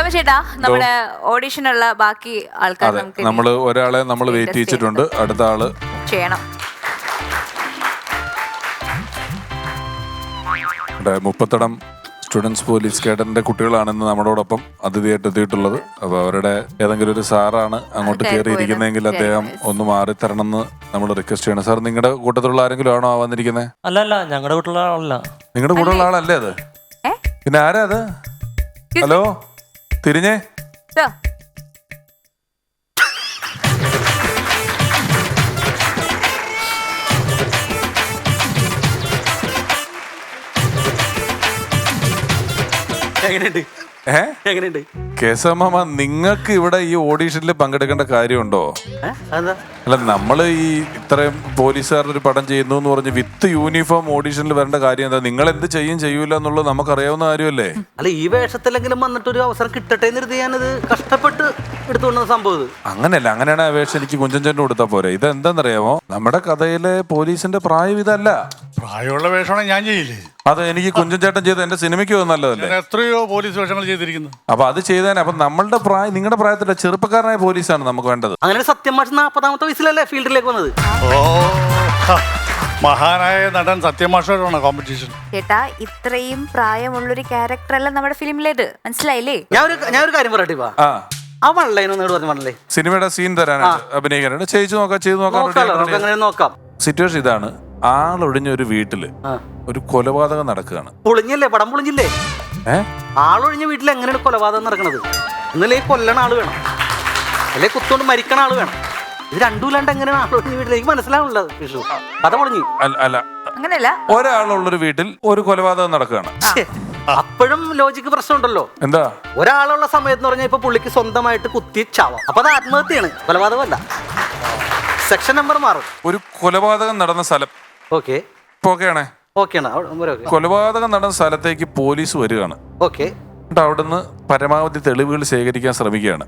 സോമ ചേട്ടാ നമ്മുടെ ഓഡിഷനുള്ള ബാക്കി ആൾക്കാർ നമുക്ക് നമ്മള് ഒരാളെ നമ്മൾ വെയിറ്റ് ചെയ്യിച്ചിട്ടുണ്ട്. അടുത്ത ആള് ചെയ്യണം. മുപ്പത്തടം സ്റ്റുഡൻസ് പോലീസ് കേഡറിന്റെ കുട്ടികളാണെന്ന് നമ്മളോടൊപ്പം അതിഥിയായിട്ട് എത്തിയിട്ടുള്ളത്. അപ്പൊ അവരുടെ ഏതെങ്കിലും ഒരു സാറാണ് അങ്ങോട്ട് കയറിയിരിക്കുന്നതെങ്കിൽ അദ്ദേഹം ഒന്ന് മാറിത്തരണം എന്ന് നമ്മൾ റിക്വസ്റ്റ് ചെയ്യണം. സാർ, നിങ്ങളുടെ കൂട്ടത്തിലുള്ള ആരെങ്കിലും ആണോ വന്നിരിക്കുന്നത്? അല്ല, ഞങ്ങളുടെ വീട്ടിലുള്ള ആളല്ല. നിങ്ങളുടെ കൂടെയുള്ള ആളല്ലേ അത്? പിന്നെ ആരാ അത്? ഹലോ, തിരിഞ്ഞേ. കേശവമാമ, നിങ്ങൾക്ക് ഇവിടെ ഈ ഓഡീഷനിൽ പങ്കെടുക്കേണ്ട കാര്യമുണ്ടോ? അല്ല, നമ്മള് ഈ ഇത്രയും പോലീസുകാരുടെ ഒരു പടം ചെയ്യുന്നു എന്ന് പറഞ്ഞ് വിത്ത് യൂണിഫോം ഓഡീഷനിൽ വരേണ്ട കാര്യം എന്താ? നിങ്ങൾ എന്ത് ചെയ്യൂല എന്നുള്ളത് നമുക്കറിയാവുന്ന കാര്യമല്ലേ? അല്ല, ഈ വേഷത്തിലെങ്കിലും വന്നിട്ട് ഒരു അവസരം കിട്ടട്ടെ എന്ന് ഞാനത് കഷ്ടപ്പെട്ട് എടുത്തുകൊണ്ട സംഭവം. അങ്ങനെയല്ല, അങ്ങനെയാണ് ആ വേഷം എനിക്ക് കുഞ്ചൻചേട്ടന് കൊടുത്താൽ പോരെ. ഇത് എന്താണെന്നറിയാമോ, നമ്മുടെ കഥയിലെ പോലീസിന്റെ പ്രായം ഇതല്ല. പ്രായമുള്ള വേഷമാണ് ഞാൻ ചെയ്യില്ലേ? അത് എനിക്ക് കുഞ്ചൻചേട്ടൻ ചെയ്ത് എന്റെ സിനിമയ്ക്ക് നല്ലതല്ലേ? എത്രയോ പോലീസ് വേഷങ്ങൾ ചെയ്തിരിക്കുന്നു. അപ്പൊ അത് ചെയ്തേനെ. അപ്പൊ നമ്മളുടെ പ്രായം, നിങ്ങളുടെ പ്രായത്തിലെ ചെറുപ്പക്കാരനായ പോലീസാണ് നമുക്ക് വേണ്ടത്. അങ്ങനെ സത്യം മാഷ് 40ാമത്തെ വയസ്സിലല്ലേ ഫീൽഡിലേക്ക് വന്നത്? ഓ, മഹാനായ നടൻ സത്യമാഷോടാണ് കോമ്പറ്റീഷൻ. ചേട്ടാ, ഇത്രയും പ്രായമുള്ളൊരു ക്യാരക്ടർ അല്ല നമ്മുടെ ഫിലിമിലേത്, മനസ്സിലായില്ലേ? ഞാൻ ഒരു കാര്യം പറയട്ടെ. ആ വൺലൈനൊന്നും പറഞ്ഞേ, സിനിമയുടെ സീൻ തരാനായിട്ട് അഭിനയിക്കാനായിട്ട് ചെയ്തു നോക്കാം. സിറ്റുവേഷൻ ഇതാണ്. ആളൊഴിഞ്ഞ ഒരു വീട്ടില് ഒരു കൊലപാതകം നടക്കുകയാണ്. പൊളിഞ്ഞല്ലേ പടം? പൊളിഞ്ഞില്ലേ? ആളൊഴിഞ്ഞ വീട്ടിൽ എങ്ങനെയാണ് കൊലപാതകം നടക്കണത്? എന്നല്ലേ കൊല്ലണ ആള് വേണം, അല്ലെ കുത്തോണ്ട് മരിക്കണ ആള് വേണം. ഇത് രണ്ടുമില്ലാണ്ട് എങ്ങനെയാണ് ആളൊഴിഞ്ഞ വീട്ടിലേക്ക് മനസ്സിലാവുള്ളത്? വിഷു കഥ പൊളിഞ്ഞു. അല്ല, അങ്ങനെയല്ല, ഒരാളുള്ളൊരു വീട്ടിൽ ഒരു കൊലപാതകം നടക്കുകയാണ്. അപ്പോഴും ലോജിക്ക് പ്രശ്നമുണ്ടല്ലോ. എന്താ? ഒരാളുള്ള സമയത്ത് പറഞ്ഞാൽ ഇപ്പൊ പുള്ളിക്ക് സ്വന്തമായിട്ട് കുത്തി ചാവാം. അപ്പൊ അത് ആത്മഹത്യയാണ്, കൊലപാതകമല്ല. സെക്ഷൻ നമ്പർ മാറും. ഒരു കൊലപാതകം നടന്ന സ്ഥലം ഓക്കെ കൊലപാതകം നടന്ന സ്ഥലത്തേക്ക് പോലീസ് വരികയാണ്. ഓക്കെ, അവിടുന്ന് പരമാവധി തെളിവുകൾ ശേഖരിക്കാൻ ശ്രമിക്കുകയാണ്.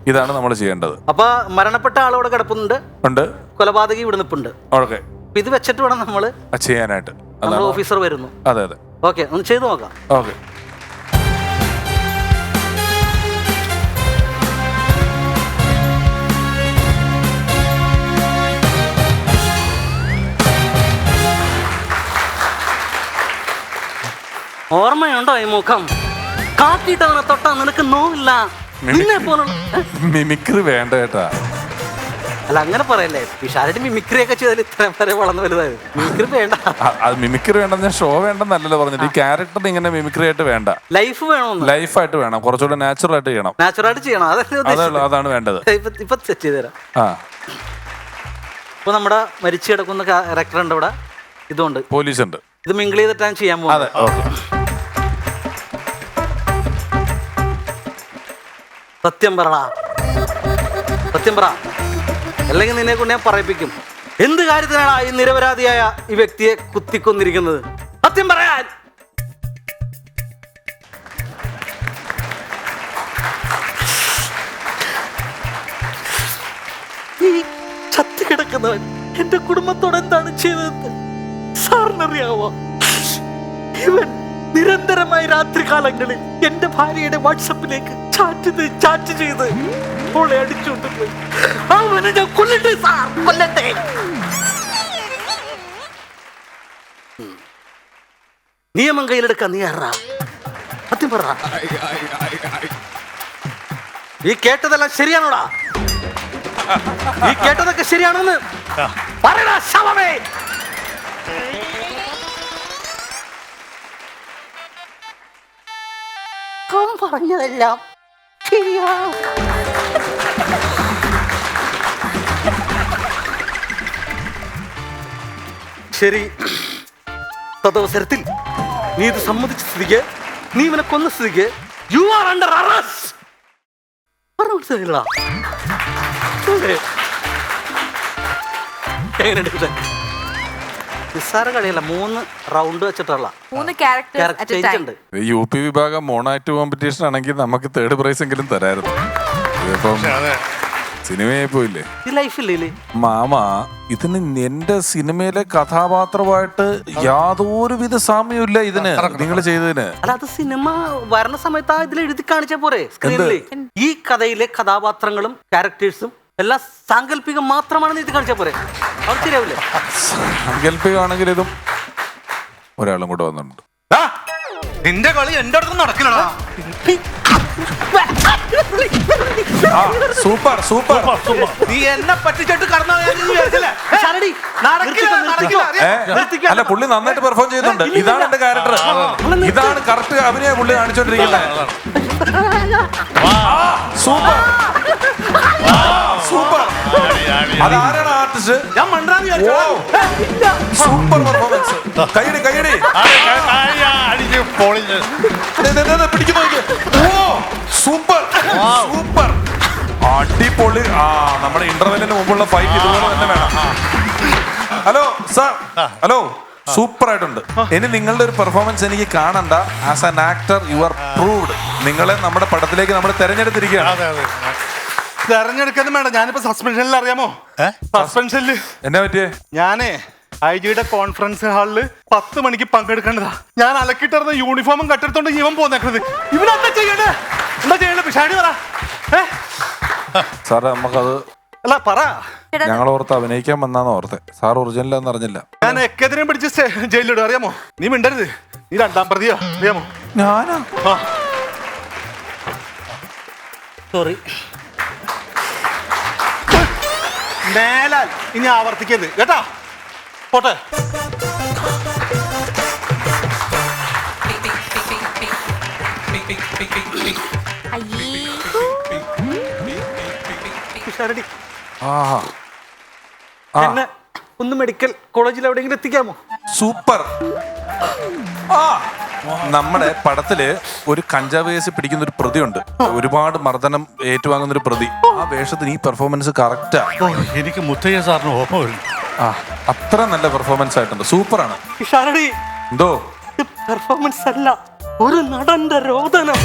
ഇതാണ് നമ്മൾ ചെയ്യേണ്ടത്. അപ്പൊ മരണപ്പെട്ട ആളോട് കിടപ്പുന്നുണ്ട്, കൊലപാതകി ഇവിടെ നിൽപ്പുണ്ട്. ഓക്കെ, ഇത് വെച്ചിട്ട് വേണം നമ്മള് ചെയ്യാനായിട്ട്. ഓഫീസർ വരുന്നു. അതെ. ഓക്കെ, ഒന്ന് ചെയ്തു നോക്കാം. ഓക്കെ. ഓർമ്മയുണ്ടോ ഈ മുഖം? കാട്ടിട്ടവനെ തൊട്ടാ നിനക്ക് നോവില്ല. മിമിക്രി വേണ്ട കേട്ടാ. അല്ല, അങ്ങനെ പറയല്ലേ. പിഷാരടി മിമിക്രി ഒക്കെ ചെയ്താൽ ഇത്രയും വരെ വളർന്നു വലുതായത്. മിമിക്രി വേണ്ട. അത് മിമിക്രി വേണ്ടെന്ന്, ഷോ വേണ്ടെന്നല്ലല്ലോ പറഞ്ഞിട്ട്. ഈ ക്യാരക്ടറിന് ഇങ്ങനെ മിമിക്രി ആയിട്ട് വേണ്ട. ലൈഫ് വേണം, ലൈഫായിട്ട് വേണം, കുറച്ചുകൂടെ നാച്ചുറൽ ആയിട്ട് ചെയ്യണം. അതാണ് വേണ്ടത്. ഇപ്പൊ സെറ്റ് ചെയ്തുതരാം. ഇപ്പൊ നമ്മുടെ മരിച്ചു കിടക്കുന്ന ക്യാരക്ടർ ഉണ്ട് ഇവിടെ. ഇതുണ്ട്, പോലീസ് ഉണ്ട്. ഇത് മിങ്കിൾ ചെയ്തിട്ടാണ് ചെയ്യാൻ പോകുന്നത്. സത്യം പറ, അല്ലെങ്കിൽ നിന്നെ കൊണ്ട് ഞാൻ പറയിപ്പിക്കും. എന്ത് കാര്യത്തിനാണ് ഈ നിരപരാധിയായ ഈ വ്യക്തിയെ കുത്തിക്കൊന്നിരിക്കുന്നത്? സത്യം പറയാൻ. ഈ ചത്തു കിടക്കുന്നവൻ എന്റെ കുടുംബത്തോട് എന്താണ് ചെയ്തത് സാറിനറിയാവോ? ഇവൻ നിരന്തരമായി രാത്രികാലങ്ങളിൽ എന്റെ ഭാര്യയുടെ വാട്സപ്പിലേക്ക് ചാറ്റ് ചെയ്ത് അവളെ അടിച്ചുകൊണ്ടിരുന്നു. അവനെ ഞാൻ കൊല്ലട്ടെ സാർ, കൊല്ലട്ടെ. നിയമം കയ്യിലെടുക്കാൻ നീ ആരാ? സത്യം പറ. ഈ കേട്ടതെല്ലാം ശരിയാണോടാ? ഈ കേട്ടതൊക്കെ ശരിയാണോന്ന് പറയടാ ശവമേ. പറഞ്ഞതെല്ലാം ശരിയാ. ശരി, തദവസരത്തിൽ നീ ഇത് സമ്മതിച്ച സ്ഥിതിക്ക്, നീ ഇവനെ കൊന്ന സ്ഥിതിക്ക് യു ആർ അണ്ടർ അറസ്റ്റ്. പറഞ്ഞു മനസ്സിലായില്ല? നിസ്സാര കളിയല്ല, 3 റൗണ്ട് വെച്ചിട്ടുള്ള 3 ക്യാരക്ടേഴ്സ് ഉണ്ട്. UP വിഭാഗം മോണാക്ട് കോമ്പറ്റീഷൻ ആണെങ്കിൽ നമുക്ക് 3rd പ്രൈസ് എങ്കിലും തരായിരുന്നു. ഇതിപ്പം സിനിമയായി പോയില്ലേ ഈ ലൈഫില്ലേ മാമ. ഇതിന് എന്റെ സിനിമയിലെ കഥാപാത്രമായിട്ട് യാതൊരുവിധ സാമ്യമില്ല ഇതിന് നിങ്ങൾ ചെയ്തതിന്. അല്ല അത് സിനിമ വരണ സമയത്ത് ആ ഇതിൽ എഴുതി കാണിച്ച പോരെ സ്ക്രീനില്. ഈ കഥയിലെ കഥാപാത്രങ്ങളും ക്യാരക്ടേഴ്സും എല്ലാം സാങ്കല്പികം മാത്രമാണെന്ന് എഴുതി കാണിച്ച പോരെ. അത് ശരിയാവില്ലേ? സാങ്കല്പികമാണെങ്കിൽ ഇതും ഒരാളും കൂടെ വന്നിട്ടുണ്ട്. നിന്റെ കളി എന്റെ അടുത്ത് നടക്കില്ലടാ. Super super. നീ എന്നെ പറ്റിച്ചിട്ട് കടന്നു അല്ല പുള്ളി നന്നായിട്ട് പെർഫോം ചെയ്യുന്നുണ്ട്. ഇതാണ് എന്റെ ക്യാരക്ടർ. ഇതാണ് കറക്റ്റ് അഭിനയം പുള്ളി കാണിച്ചോണ്ടിരിക്കുന്നത്. Super super. അതാരാണ് ആർട്ടിസ്റ്റ്? ഞാൻ മണ്ടാന്ന് സൂപ്പർ പെർഫോമൻസ്. കൈയടി കൈയടി. പിടിക്കുന്നു. സൂപ്പർ സൂപ്പർ അടിപൊളി. നമ്മുടെ ഇന്റർവെല്ലിന് മുമ്പുള്ള ഫൈറ്റ് ഇതുപോലെ തന്നെ വേണം. Hello sir. ഹലോ സൂപ്പർ ആയിട്ടുണ്ട്. ഇനി നിങ്ങളുടെ ഒരു പെർഫോമൻസ് എനിക്ക് കാണണ്ട. As an actor you are proved. നിങ്ങളെ നമ്മുടെ പടത്തിലേക്ക് നമ്മൾ തെരഞ്ഞെടുത്തിരിക്കുകയാണ്. തെരഞ്ഞെടുക്കുന്നു വേണ്ട. ഞാനിപ്പോ സസ്പെൻഷനിൽ അറിയാമോ? സസ്പെൻഷനില് എന്നാ പറ്റിയേ? ഞാനേ ഐജിയുടെ കോൺഫറൻസ് ഹാളില് 10 മണിക്ക് പങ്കെടുക്കേണ്ടതാ. ഞാൻ അലക്കിട്ടിരുന്ന യൂണിഫോമും കട്ടെടുത്തോണ്ട് ഇവൻ പോന്നേക്കുന്നത്. ഇവനെന്താ ചെയ്യണ്ടേ? എന്താ ചെയ്യണ്ടേ? പിഷാടി പറ. സാറേ നമുക്കത് അല്ല പറ. ഞങ്ങൾ ഓർത്ത് അഭിനയിക്കാൻ വന്നാന്ന് ഓർത്തെ. സാർ ഒറിജിനലാന്ന് അറിഞ്ഞില്ല. ഞാൻ എക്കെതിരെയും പിടിച്ച് ജയിലിലിടും അറിയാമോ? നീ മിണ്ടരുത്. നീ 2ാം പ്രതിയോ അറിയാമോ? ഞാനാ? സോറി. മേലാൽ ഇനി ആവർത്തിക്കരുത് കേട്ടാ. പോട്ടെ. പിഷാരടി ആഹാ. എന്നെ ഒന്ന് മെഡിക്കൽ കോളേജിൽ എവിടെയെങ്കിലും എത്തിക്കാമോ? സൂപ്പർ. നമ്മുടെ പടത്തില് ഒരു കഞ്ചാവ് കേസ് പിടിക്കുന്ന ഒരു പ്രതിയുണ്ട്. ഒരുപാട് മർദ്ദനം ഏറ്റുവാങ്ങുന്ന ഒരു പ്രതി. ആ വേഷത്തിന് ഈ പെർഫോമൻസ് കറക്റ്റാ. എനിക്ക് മുത്തയ്യ സാറിന് ഓർമ്മ വരും. അത്ര നല്ല പെർഫോമൻസ് ആയിട്ടുണ്ട്. സൂപ്പറാണ്. പിഷാരടി എന്തോ പെർഫോമൻസ് അല്ല, ഒരു നടന്റെ രോദനം.